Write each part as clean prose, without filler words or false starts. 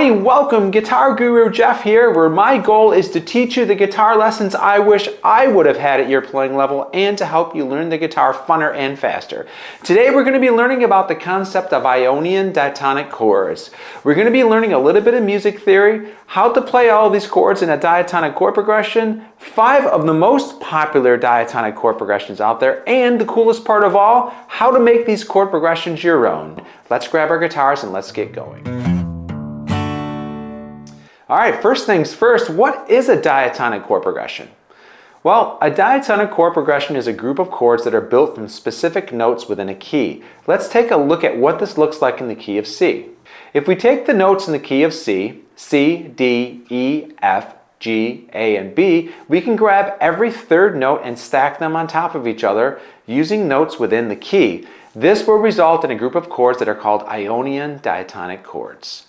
everybody, welcome. Guitar Guru Jeff here, where my goal is to teach you the guitar lessons I wish I would have had at your playing level and to help you learn the guitar funner and faster. Today we're going to be learning about the concept of Ionian Diatonic Chords. We're going to be learning a little bit of music theory, how to play all of these chords in a diatonic chord progression, 5 of the most popular diatonic chord progressions out there, and the coolest part of all, how to make these chord progressions your own. Let's grab our guitars and let's get going. Alright, first things first, what is a diatonic chord progression? Well, a diatonic chord progression is a group of chords that are built from specific notes within a key. Let's take a look at what this looks like in the key of C. If we take the notes in the key of C, C, D, E, F, G, A, and B, we can grab every third note and stack them on top of each other using notes within the key. This will result in a group of chords that are called Ionian Diatonic Chords.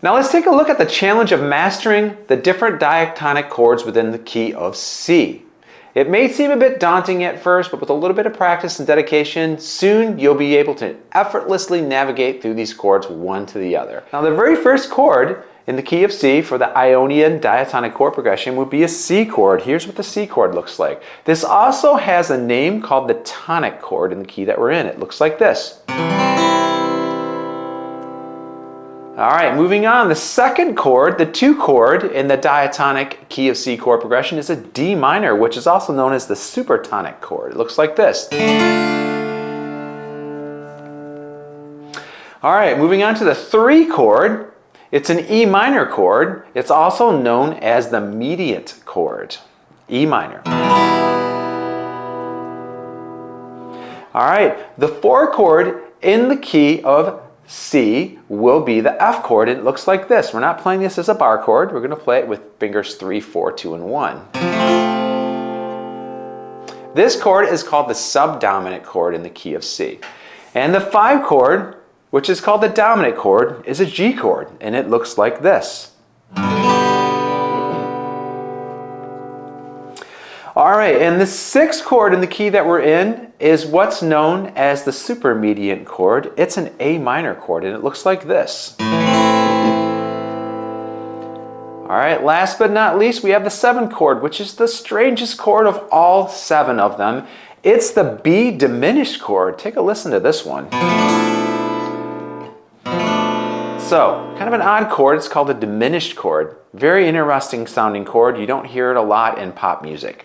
Now let's take a look at the challenge of mastering the different diatonic chords within the key of C. It may seem a bit daunting at first, but with a little bit of practice and dedication, soon you'll be able to effortlessly navigate through these chords one to the other. Now the very first chord in the key of C for the Ionian diatonic chord progression would be a C chord. Here's what the C chord looks like. This also has a name called the tonic chord in the key that we're in. It looks like this. Alright, moving on. The second chord, the 2 chord in the diatonic key of C chord progression is a D minor, which is also known as the supertonic chord. It looks like this. Alright, moving on to the 3 chord. It's an E minor chord. It's also known as the mediant chord. E minor. Alright, the 4 chord in the key of C will be the F chord, and it looks like this. We're not playing this as a bar chord. We're going to play it with fingers 3, 4, 2, and 1. This chord is called the subdominant chord in the key of C. And the 5 chord, which is called the dominant chord, is a G chord, and it looks like this. Alright, and the 6th chord in the key that we're in is what's known as the supermediant chord. It's an A minor chord, and it looks like this. Alright, last but not least, we have the 7th chord, which is the strangest chord of all 7 of them. It's the B diminished chord. Take a listen to this one. So, kind of an odd chord. It's called a diminished chord. Very interesting sounding chord. You don't hear it a lot in pop music.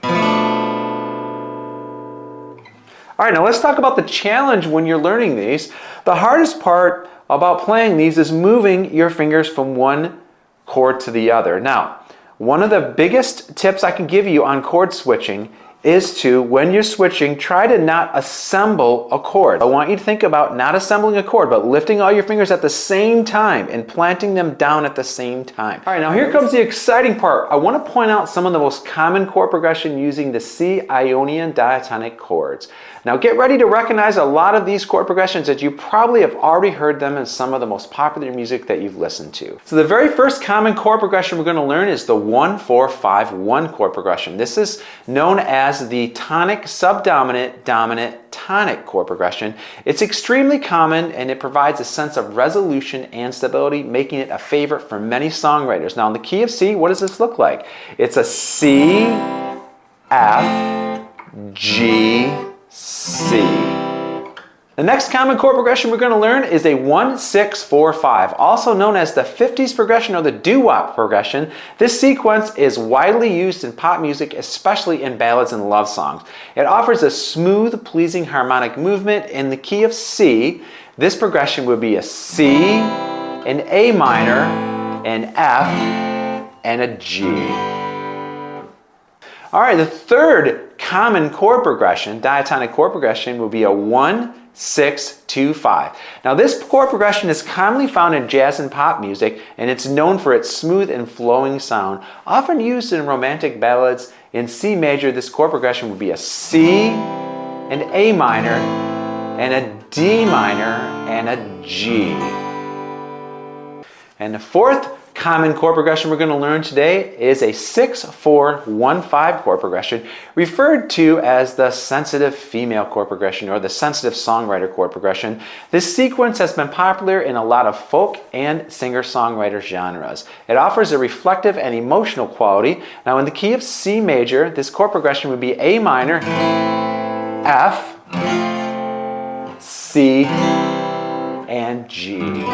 Alright, now let's talk about the challenge when you're learning these. The hardest part about playing these is moving your fingers from one chord to the other. Now, one of the biggest tips I can give you on chord switching is to, when you're switching, try to not assemble a chord. I want you to think about not assembling a chord, but lifting all your fingers at the same time and planting them down at the same time. All right, now here comes the exciting part. I want to point out some of the most common chord progression using the C Ionian Diatonic Chords. Now get ready to recognize a lot of these chord progressions that you probably have already heard them in some of the most popular music that you've listened to. So the very first common chord progression we're going to learn is the 1-4-5-1 chord progression. This is known as the tonic subdominant dominant tonic chord progression. It's extremely common, and it provides a sense of resolution and stability, making it a favorite for many songwriters. Now in the key of C, what does this look like? It's a C, F, G, C. The next common chord progression we're going to learn is a 1-6-4-5, also known as the 50s progression or the doo-wop progression. This sequence is widely used in pop music, especially in ballads and love songs. It offers a smooth, pleasing harmonic movement. In the key of C, this progression would be a C, an A minor, an F, and a G. Alright, the third common chord progression, diatonic chord progression, will be a 1-6-2-5. Now this chord progression is commonly found in jazz and pop music, and it's known for its smooth and flowing sound. Often used in romantic ballads. In C major, this chord progression would be a C, an A minor, and a D minor, and a G. And the fourth common chord progression we're going to learn today is a 6-4-1-5 chord progression, referred to as the sensitive female chord progression or the sensitive songwriter chord progression. This sequence has been popular in a lot of folk and singer-songwriter genres. It offers a reflective and emotional quality. Now in the key of C major, this chord progression would be A minor, F, C, and G.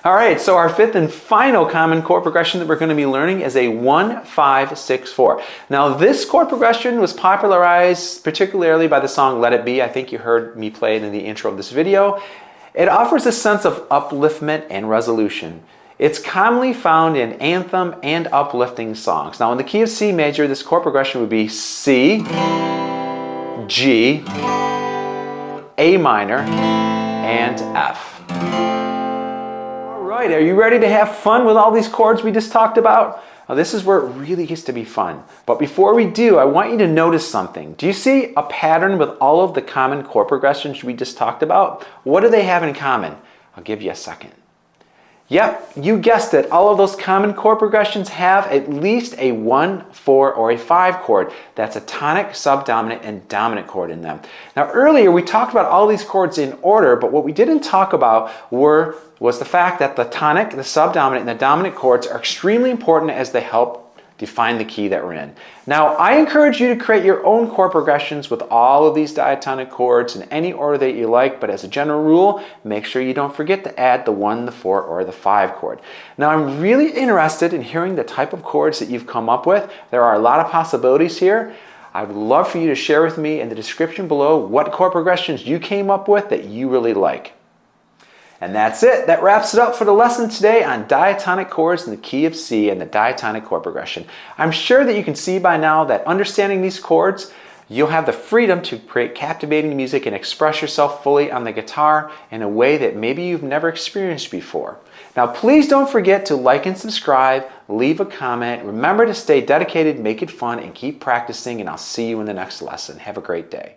All right, so our fifth and final common chord progression that we're going to be learning is a 1-5-6-4. Now this chord progression was popularized particularly by the song Let It Be. I think you heard me play it in the intro of this video. It offers a sense of upliftment and resolution. It's commonly found in anthem and uplifting songs. Now in the key of C major, this chord progression would be C, G, A minor, and F. All right, are you ready to have fun with all these chords we just talked about? Now, this is where it really gets to be fun. But before we do, I want you to notice something. Do you see a pattern with all of the common chord progressions we just talked about? What do they have in common? I'll give you a second. Yep, you guessed it. All of those common chord progressions have at least a 1, 4, or a 5 chord. That's a tonic, subdominant, and dominant chord in them. Now earlier we talked about all these chords in order, but what we didn't talk about was the fact that the tonic, the subdominant, and the dominant chords are extremely important as they help define the key that we're in. Now, I encourage you to create your own chord progressions with all of these diatonic chords in any order that you like, but as a general rule, make sure you don't forget to add the 1, the 4, or the 5 chord. Now, I'm really interested in hearing the type of chords that you've come up with. There are a lot of possibilities here. I would love for you to share with me in the description below what chord progressions you came up with that you really like. And that's it. That wraps it up for the lesson today on diatonic chords in the key of C and the diatonic chord progression. I'm sure that you can see by now that understanding these chords, you'll have the freedom to create captivating music and express yourself fully on the guitar in a way that maybe you've never experienced before. Now, please don't forget to like and subscribe, leave a comment. Remember to stay dedicated, make it fun, and keep practicing, and I'll see you in the next lesson. Have a great day.